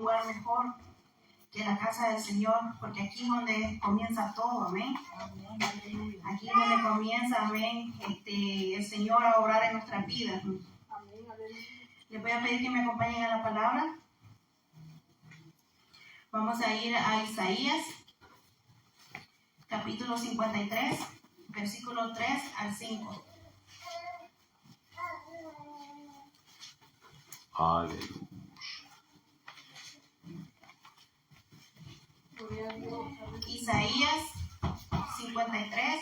lugar mejor que la casa del Señor, porque aquí es donde comienza todo, amén. Aquí es donde comienza, amén, el Señor a obrar en nuestras vidas. Les voy a pedir que me acompañen a la palabra. Vamos a ir a Isaías, capítulo 53, versículo 3 al 5. Aleluya. Isaías 53,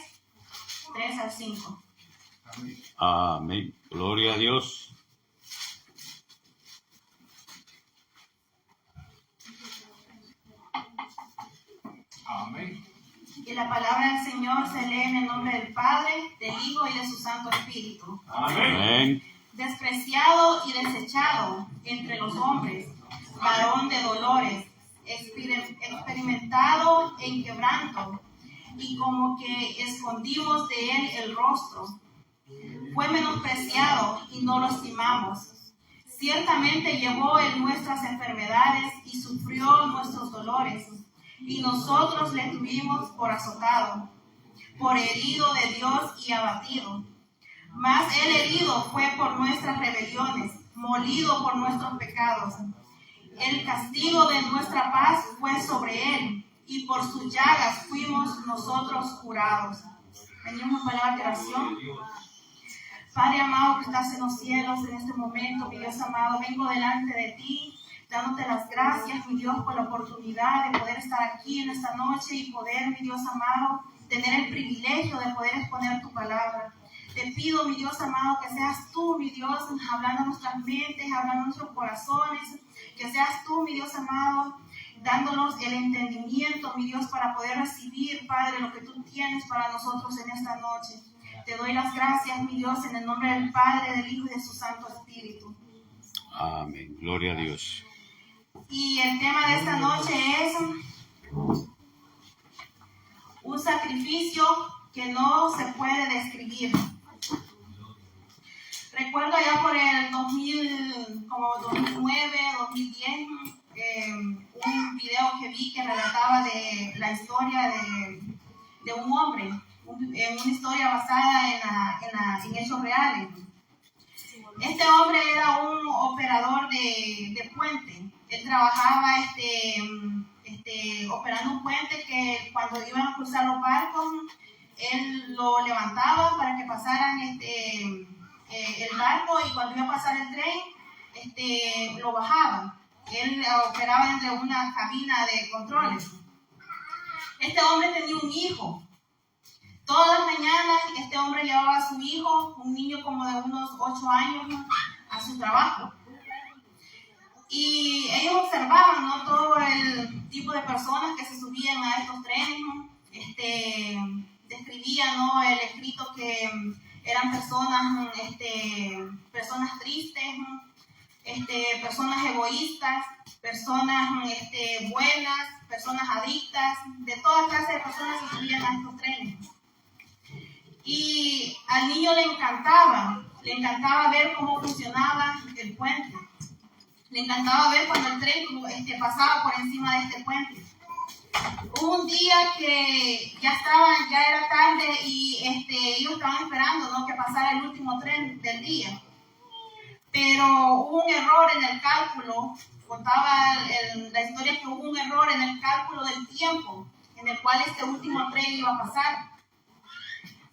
3 al 5. Amén. Gloria a Dios. Amén. Y la palabra del Señor se lee en el nombre del Padre, del Hijo y de su Santo Espíritu. Amén. Despreciado y desechado entre los hombres, varón de dolores, experimentado en quebranto, y como que escondimos de él el rostro. Fue menospreciado y no lo estimamos. Ciertamente llevó él nuestras enfermedades y sufrió nuestros dolores, y nosotros le tuvimos por azotado, por herido de Dios y abatido. Mas él herido fue por nuestras rebeliones, molido por nuestros pecados. El castigo de nuestra paz fue sobre él, y por sus llagas fuimos nosotros curados. Venimos a palabra de oración. Padre amado que estás en los cielos en este momento, mi Dios amado, vengo delante de ti, dándote las gracias, mi Dios, por la oportunidad de poder estar aquí en esta noche y poder, mi Dios amado, tener el privilegio de poder exponer tu palabra. Te pido, mi Dios amado, que seas tú, mi Dios, hablando a nuestras mentes, hablando a nuestros corazones, que seas tú, mi Dios amado, dándonos el entendimiento, mi Dios, para poder recibir, Padre, lo que tú tienes para nosotros en esta noche. Te doy las gracias, mi Dios, en el nombre del Padre, del Hijo y de su Santo Espíritu. Amén. Gloria a Dios. Y el tema de esta noche es un sacrificio que no se puede describir. Recuerdo ya por el 2009, 2010, un video que vi que relataba de la historia de un hombre, una historia basada en hechos reales. Este hombre era un operador de puente. Él trabajaba operando un puente que cuando iban a cruzar los barcos, él lo levantaba para que pasaran el barco, y cuando iba a pasar el tren, lo bajaba. Él operaba desde una cabina de controles. Este hombre tenía un hijo. Todas las mañanas este hombre llevaba a su hijo, un niño como de unos 8 años, a su trabajo. Y ellos observaban, ¿no?, todo el tipo de personas que se subían a estos trenes, ¿no? Describían, ¿no?, el escrito que eran personas tristes, ¿no?, personas egoístas, personas buenas, personas adictas, de toda clase de personas se subían a estos trenes. Y al niño le encantaba ver cómo funcionaba el puente. Le encantaba ver cuando el tren pasaba por encima de este puente. Hubo un día que ya era tarde y ellos estaban esperando, ¿no?, que pasara el último tren del día. Pero hubo un error en el cálculo. Contaba la historia que hubo un error en el cálculo del tiempo en el cual este último tren iba a pasar.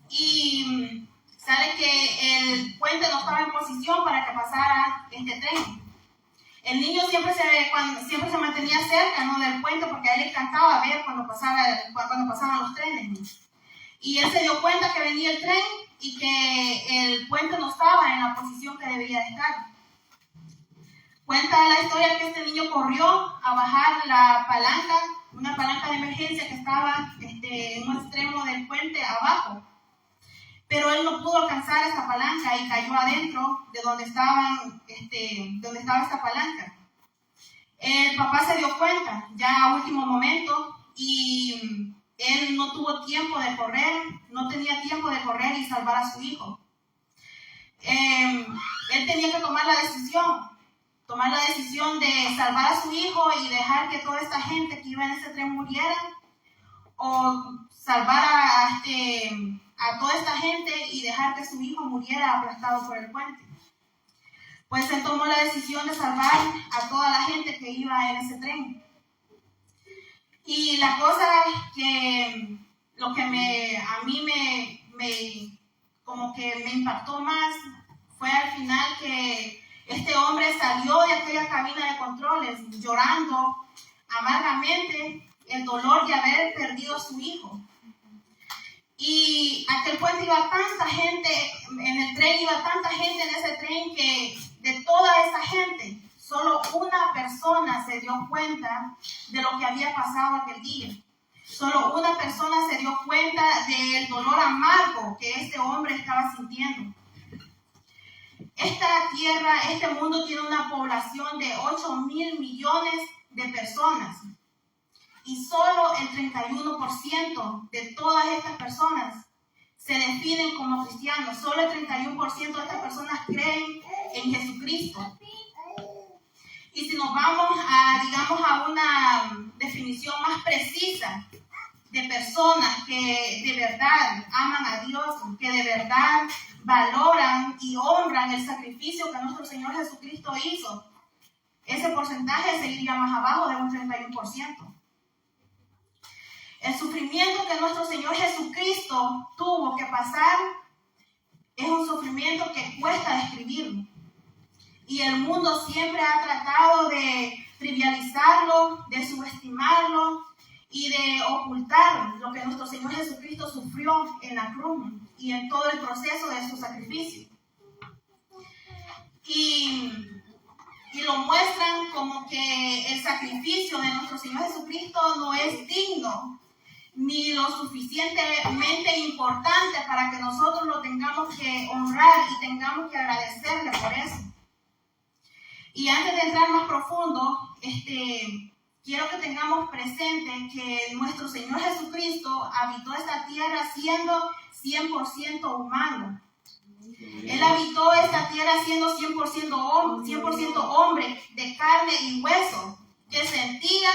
Y sale que el puente no estaba en posición para que pasara este tren. El niño siempre se mantenía cerca, ¿no?, del puente, porque a él le encantaba ver cuando pasaban los trenes. Y él se dio cuenta que venía el tren y que el puente no estaba en la posición que debía de estar. Cuenta la historia que este niño corrió a bajar la palanca, una palanca de emergencia que estaba en un extremo del puente abajo. Pero él no pudo alcanzar esta palanca y cayó adentro de donde estaba esta palanca. El papá se dio cuenta ya a último momento y él no tuvo tiempo de correr, no tenía tiempo de correr y salvar a su hijo. Él tenía que tomar la decisión tomar la decisión de salvar a su hijo y dejar que toda esta gente que iba en ese tren muriera, o salvar a toda esta gente y dejar que su hijo muriera aplastado por el puente. Pues él tomó la decisión de salvar a toda la gente que iba en ese tren. Y la cosa que lo que a mí como que me impactó más fue al final que este hombre salió de aquella cabina de controles llorando amargamente el dolor de haber perdido a su hijo. Y aquel puente iba tanta gente, en el tren iba tanta gente en ese tren que de toda esa gente, solo una persona se dio cuenta de lo que había pasado aquel día. Solo una persona se dio cuenta del dolor amargo que este hombre estaba sintiendo. Esta tierra, este mundo tiene una población de 8,000 millones de personas. Y solo el 31% de todas estas personas se definen como cristianos. Solo el 31% de estas personas creen en Jesucristo. Y si nos vamos a una definición más precisa de personas que de verdad aman a Dios, que de verdad valoran y honran el sacrificio que nuestro Señor Jesucristo hizo, ese porcentaje seguiría más abajo de un 31%. El sufrimiento que nuestro Señor Jesucristo tuvo que pasar es un sufrimiento que cuesta describirlo. Y el mundo siempre ha tratado de trivializarlo, de subestimarlo y de ocultar lo que nuestro Señor Jesucristo sufrió en la cruz y en todo el proceso de su sacrificio. Y lo muestran como que el sacrificio de nuestro Señor Jesucristo no es digno ni lo suficientemente importante para que nosotros lo tengamos que honrar y tengamos que agradecerle por eso. Y antes de entrar más profundo, quiero que tengamos presente que nuestro Señor Jesucristo habitó esta tierra siendo 100% humano. Él habitó esta tierra siendo 100% hombre, de carne y hueso, que sentía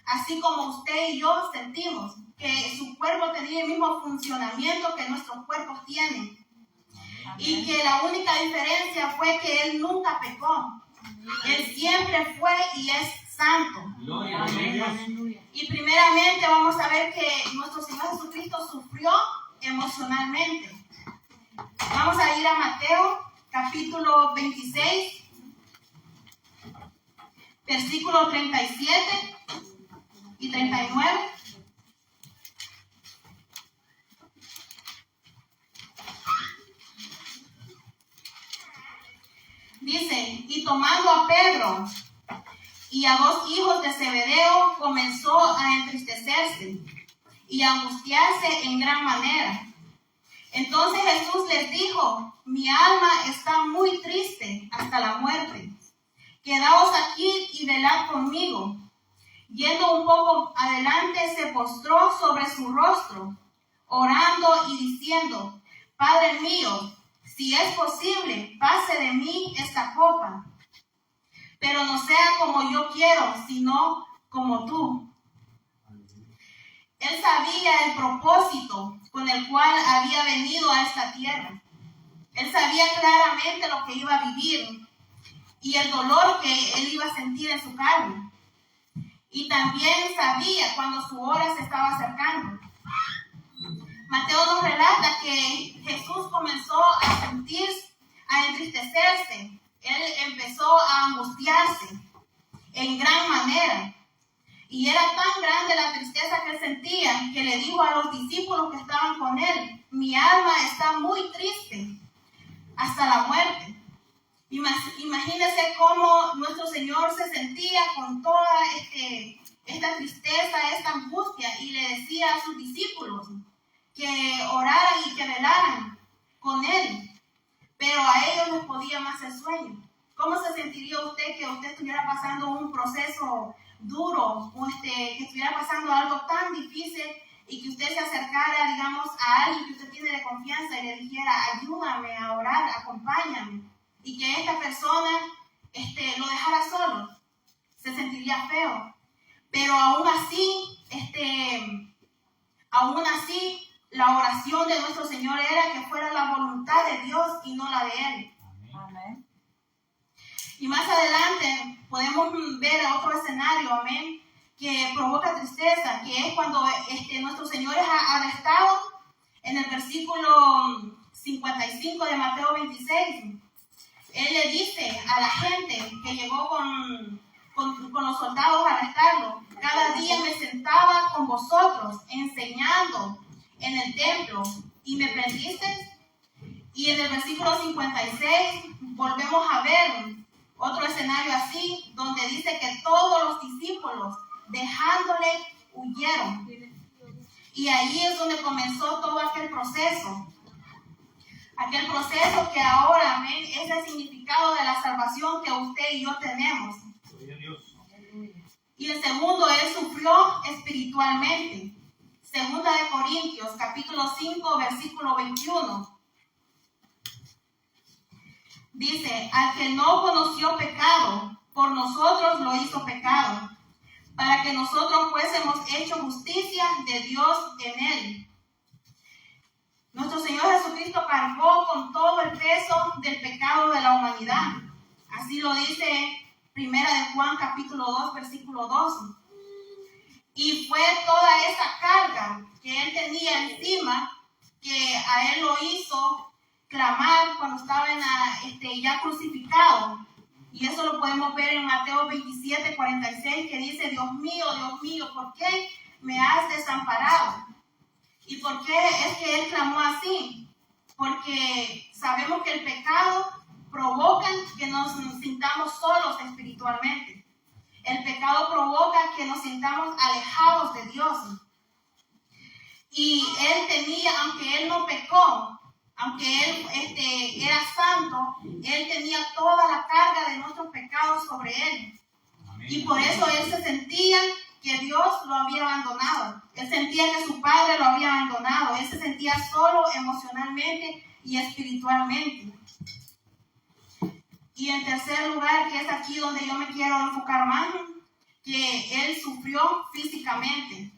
así como usted y yo sentimos, que su cuerpo tenía el mismo funcionamiento que nuestros cuerpos tienen. Y que la única diferencia fue que Él nunca pecó. Él siempre fue y es santo. Y primeramente vamos a ver que nuestro Señor Jesucristo sufrió emocionalmente. Vamos a ir a Mateo capítulo 26, versículos 37 y 39. Dice, y tomando a Pedro y a 2 hijos de Zebedeo, comenzó a entristecerse y a angustiarse en gran manera. Entonces Jesús les dijo, mi alma está muy triste hasta la muerte. Quedaos aquí y velad conmigo. Yendo un poco adelante, se postró sobre su rostro, orando y diciendo, Padre mío, si es posible, pase de mí esta copa, pero no sea como yo quiero, sino como tú. Él sabía el propósito con el cual había venido a esta tierra. Él sabía claramente lo que iba a vivir y el dolor que él iba a sentir en su carne. Y también sabía cuando su hora se estaba acercando. Mateo nos relata que Jesús comenzó a entristecerse. Él empezó a angustiarse en gran manera. Y era tan grande la tristeza que él sentía que le dijo a los discípulos que estaban con él, mi alma está muy triste hasta la muerte. Imagínense cómo nuestro Señor se sentía con toda esta tristeza, esta angustia, y le decía a sus discípulos que oraran y que velaran con él, pero a ellos les podía más el sueño. ¿Cómo se sentiría usted que usted estuviera pasando un proceso duro, o que estuviera pasando algo tan difícil y que usted se acercara, digamos, a alguien que usted tiene de confianza y le dijera, ayúdame a orar, acompáñame, y que esta persona lo dejara solo. Se sentiría feo. Pero aún así, la oración de nuestro Señor era que fuera la voluntad de Dios y no la de Él. Amén. Y más adelante podemos ver otro escenario, amén, que provoca tristeza, que es cuando nuestro Señor es arrestado en el versículo 55 de Mateo 26. Él le dice a la gente que llegó con los soldados a arrestarlo: cada día me sentaba con vosotros enseñando en el templo y me prendisteis. Y en el versículo 56 volvemos a ver otro escenario así, donde dice que todos los discípulos, dejándole, huyeron. Y ahí es donde comenzó todo aquel proceso. Aquel proceso que ahora, amén, es el significado de la salvación que usted y yo tenemos. Y el segundo, Él sufrió espiritualmente. Segunda de Corintios, capítulo 5, versículo 21. Dice: al que no conoció pecado, por nosotros lo hizo pecado, para que nosotros fuésemos hecho justicia de Dios en Él. Nuestro Señor Jesucristo cargó con todo el peso del pecado de la humanidad. Así lo dice Primera de Juan, capítulo 2, versículo 2. Y fue toda esa carga que Él tenía encima que a Él lo hizo clamar cuando estaba ya crucificado. Y eso lo podemos ver en Mateo 27, 46, que dice: Dios mío, ¿por qué me has desamparado? ¿Y por qué es que Él clamó así? Porque sabemos que el pecado provoca que nos sintamos solos espiritualmente. El pecado provoca que nos sintamos alejados de Dios. Y Él tenía, aunque Él no pecó, aunque Él era santo, Él tenía toda la carga de nuestros pecados sobre Él. Amén. Y por eso Él se sentía que Dios lo había abandonado. Él sentía que su Padre lo había abandonado. Él se sentía solo emocionalmente y espiritualmente. Y en tercer lugar, que es aquí donde yo me quiero enfocar más, que Él sufrió físicamente.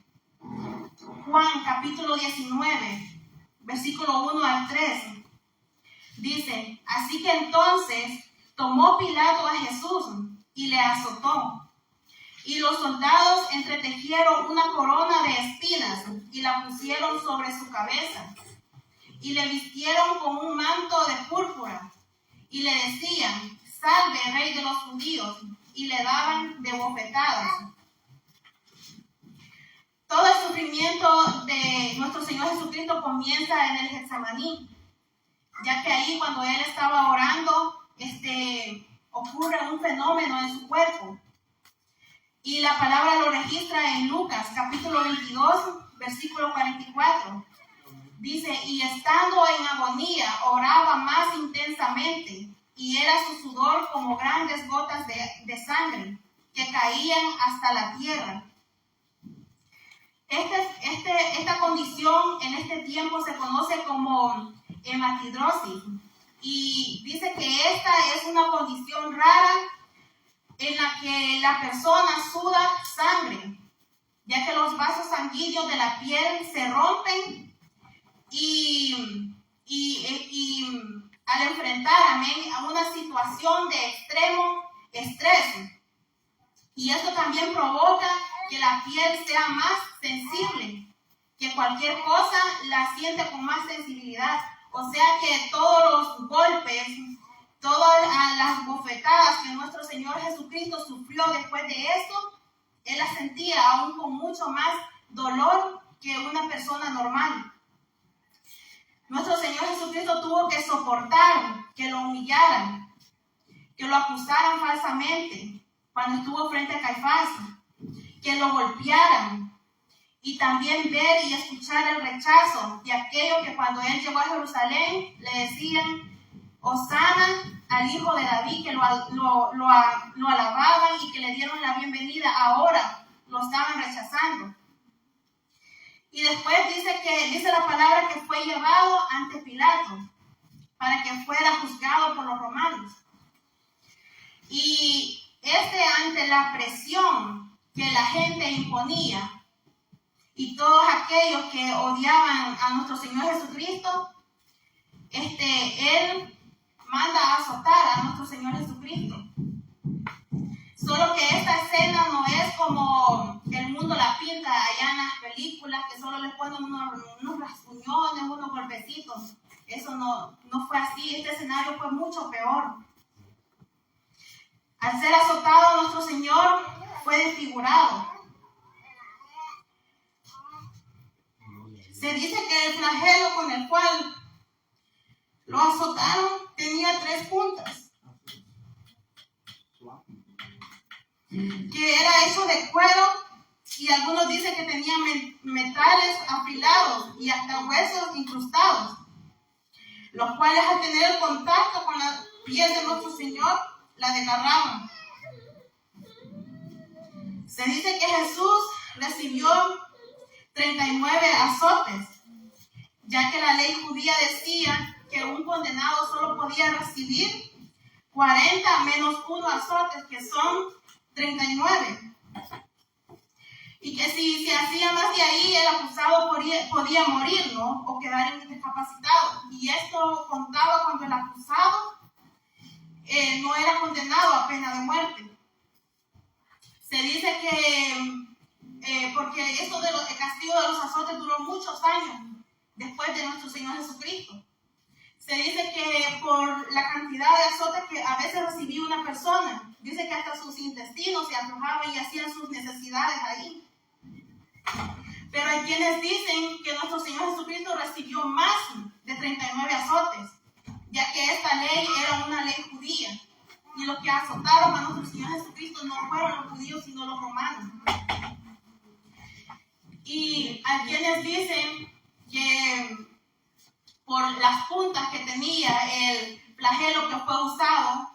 Juan capítulo 19, versículo 1 al 3. Dice: así que entonces tomó Pilato a Jesús y le azotó. Y los soldados entretejieron una corona de espinas y la pusieron sobre su cabeza. Y le vistieron con un manto de púrpura. Y le decían: salve, rey de los judíos. Y le daban de bofetadas. Todo el sufrimiento de nuestro Señor Jesucristo comienza en el Getsemaní, ya que ahí, cuando Él estaba orando, ocurre un fenómeno en su cuerpo. Y la palabra lo registra en Lucas, capítulo 22, versículo 44. Dice: y estando en agonía, oraba más intensamente, y era su sudor como grandes gotas de sangre que caían hasta la tierra. Esta condición en este tiempo se conoce como hematidrosis, y dice que esta es una condición rara en la que la persona suda sangre, ya que los vasos sanguíneos de la piel se rompen y al enfrentar, amén, a una situación de extremo estrés. Y esto también provoca que la piel sea más sensible, que cualquier cosa la siente con más sensibilidad. O sea que todos los golpes, todas las bofetadas que nuestro Señor Jesucristo sufrió después de esto, Él las sentía aún con mucho más dolor que una persona normal. Nuestro Señor Jesucristo tuvo que soportar que lo humillaran, que lo acusaran falsamente cuando estuvo frente a Caifás, que lo golpearan, y también ver y escuchar el rechazo de aquellos que cuando Él llegó a Jerusalén le decían: Hosana al Hijo de David, que lo alababan y que le dieron la bienvenida. Ahora lo estaban rechazando. Y después dice la palabra que fue llevado ante Pilato para que fuera juzgado por los romanos. Y ante la presión que la gente imponía y todos aquellos que odiaban a nuestro Señor Jesucristo, Él manda a azotar a nuestro Señor Jesucristo. Solo que esta escena no es como el mundo la pinta allá en las películas, que solo le ponen unos rasguñones, unos golpecitos. Eso no fue así. Este escenario fue mucho peor. Al ser azotado, nuestro Señor fue desfigurado. Se dice que el flagelo con el cual lo azotaron tenía 3 puntas, que era hecho de cuero, y algunos dicen que tenía metales afilados y hasta huesos incrustados, los cuales al tener el contacto con la piel de nuestro Señor, la desgarraban. Se dice que Jesús recibió 39 azotes, ya que la ley judía decía que un condenado solo podía recibir 40 menos 1 azotes, que son 39. Y que si se hacía más de ahí, el acusado podía morir, ¿no? O quedar incapacitado. Y esto contaba cuando el acusado no era condenado a pena de muerte. Se dice que, porque esto el castigo de los azotes duró muchos años después de nuestro Señor Jesucristo. Se dice que por la cantidad de azotes que a veces recibía una persona, dice que hasta sus intestinos se aflojaban y hacían sus necesidades ahí. Pero hay quienes dicen que nuestro Señor Jesucristo recibió más de 39 azotes, ya que esta ley era una ley judía. Y los que azotaron a nuestro Señor Jesucristo no fueron los judíos, sino los romanos. Y hay quienes dicen que por las puntas que tenía el flagelo que fue usado,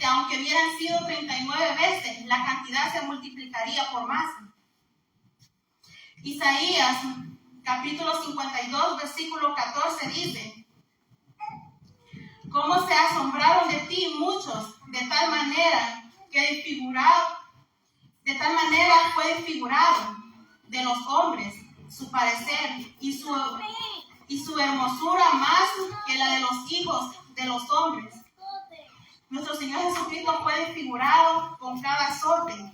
aunque hubieran sido 39 veces, la cantidad se multiplicaría por más. Isaías, capítulo 52, versículo 14 dice: ¿cómo se asombraron de ti muchos, de tal manera fue desfigurado de los hombres su parecer y su hermosura más que la de los hijos de los hombres? Nuestro Señor Jesucristo fue desfigurado con cada azote.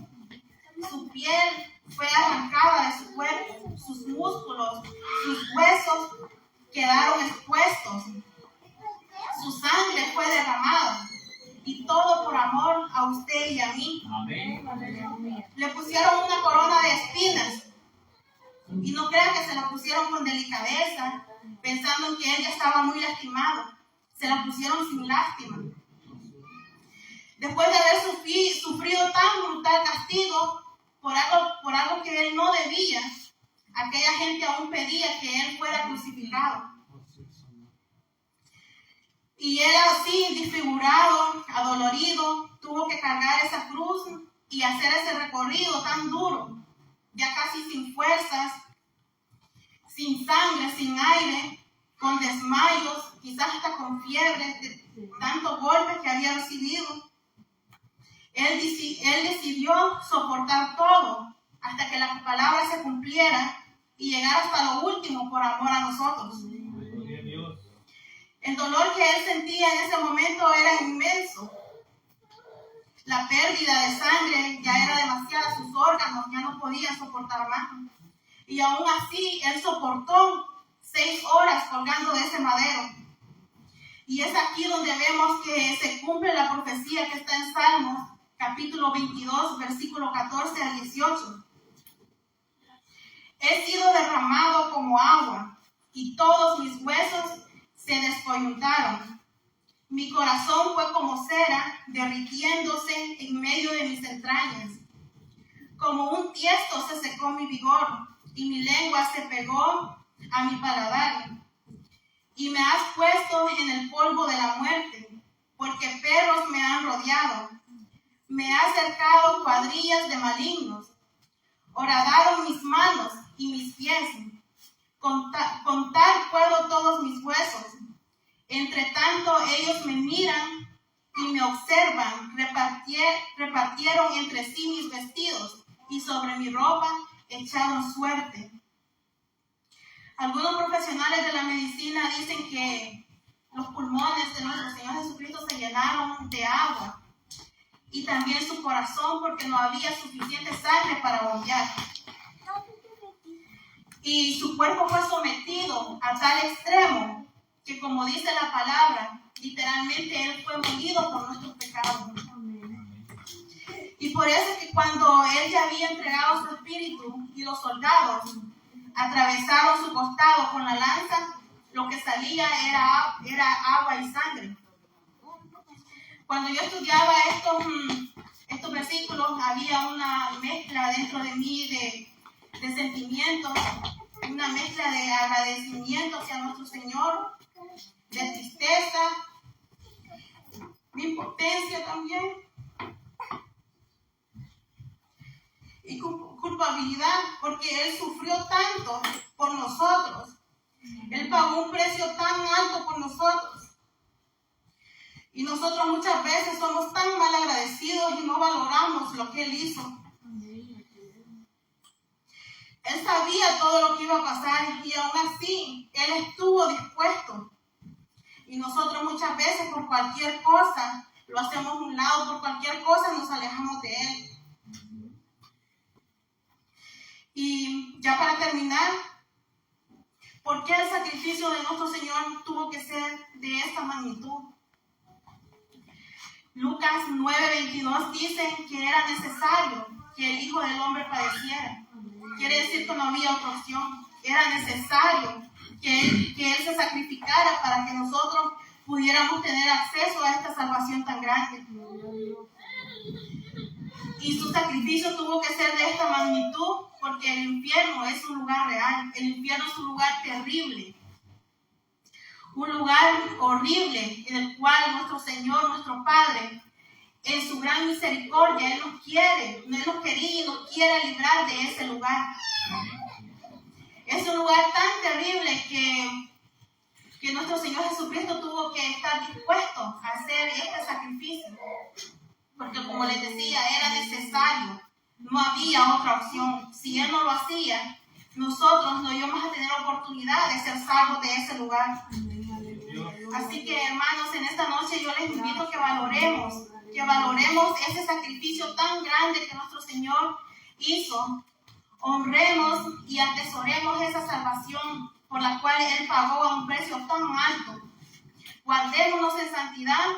Su piel fue arrancada de su cuerpo, sus músculos, sus huesos quedaron expuestos, su sangre fue derramada, y todo por amor a usted y a mí. Amén. Le pusieron una corona de espinas, y no crean que se la pusieron con delicadeza, pensando en que él ya estaba muy lastimado. Se la pusieron sin lástima. Después de haber sufrido tan brutal castigo por algo que él no debía, aquella gente aún pedía que él fuera crucificado. Y él así, desfigurado, adolorido, tuvo que cargar esa cruz y hacer ese recorrido tan duro, ya casi sin fuerzas, sin sangre, sin aire, con desmayos, quizás hasta con fiebre, de tantos golpes que había recibido. Él decidió soportar todo hasta que la palabra se cumpliera y llegar hasta lo último por amor a nosotros. El dolor que él sentía en ese momento era inmenso. La pérdida de sangre ya era demasiada, sus órganos ya no podían soportar más. Y aún así, él soportó 6 horas colgando de ese madero. Y es aquí donde vemos que se cumple la profecía que está en Salmos, capítulo 22, versículo 14 al 18. He sido derramado como agua, y todos mis huesos se descoyuntaron. Mi corazón fue como cera, derritiéndose en medio de mis entrañas. Como un tiesto se secó mi vigor, y mi lengua se pegó a mi paladar. Y me has puesto en el polvo de la muerte, porque perros me han rodeado. Me has cercado cuadrillas de malignos. Horadaron mis manos y mis pies. Contar puedo todos mis huesos. Entre tanto ellos me miran y me observan, repartieron entre sí mis vestidos y sobre mi ropa echaron suerte. Algunos profesionales de la medicina dicen que los pulmones de nuestro Señor Jesucristo se llenaron de agua y también su corazón porque no había suficiente sangre para bombear. Y su cuerpo fue sometido a tal extremo que, como dice la palabra, literalmente Él fue molido por nuestros pecados. Y por eso es que cuando Él ya había entregado su espíritu y los soldados atravesaron su costado con la lanza, lo que salía era agua y sangre. Cuando yo estudiaba estos versículos, había una mezcla dentro de mí de sentimientos, una mezcla de agradecimiento hacia nuestro Señor, de tristeza, de impotencia también, y culpabilidad, porque Él sufrió tanto por nosotros. Él pagó un precio tan alto por nosotros. Y nosotros muchas veces somos tan mal agradecidos y no valoramos lo que Él hizo. Él sabía todo lo que iba a pasar y aún así Él estuvo dispuesto. Y nosotros muchas veces por cualquier cosa lo hacemos a un lado, por cualquier cosa nos alejamos de Él. Y ya para terminar, ¿por qué el sacrificio de nuestro Señor tuvo que ser de esta magnitud? Lucas 9:22 dice que era necesario que el Hijo del Hombre padeciera. Quiere decir que no había otra opción. Era necesario que Él se sacrificara para que nosotros pudiéramos tener acceso a esta salvación tan grande. Y su sacrificio tuvo que ser de esta magnitud porque el infierno es un lugar real. El infierno es un lugar terrible. Un lugar horrible en el cual nuestro Señor, nuestro Padre, en su gran misericordia, Él nos quería y nos quiere librar de ese lugar. Es un lugar tan terrible que nuestro Señor Jesucristo tuvo que estar dispuesto a hacer este sacrificio. Porque como les decía, era necesario. No había otra opción. Si Él no lo hacía, nosotros no íbamos a tener oportunidad de ser salvos de ese lugar. Así que, hermanos, en esta noche yo les invito a que valoremos ese sacrificio tan grande que nuestro Señor hizo. Honremos y atesoremos esa salvación por la cual Él pagó a un precio tan alto. Guardémonos en santidad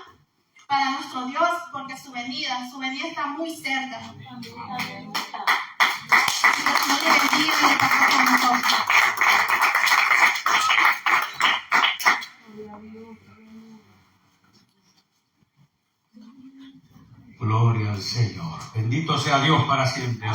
para nuestro Dios, porque su venida está muy cerca. Dios le bendiga y le pasó con nosotros. Gloria al Señor. Bendito sea Dios para siempre.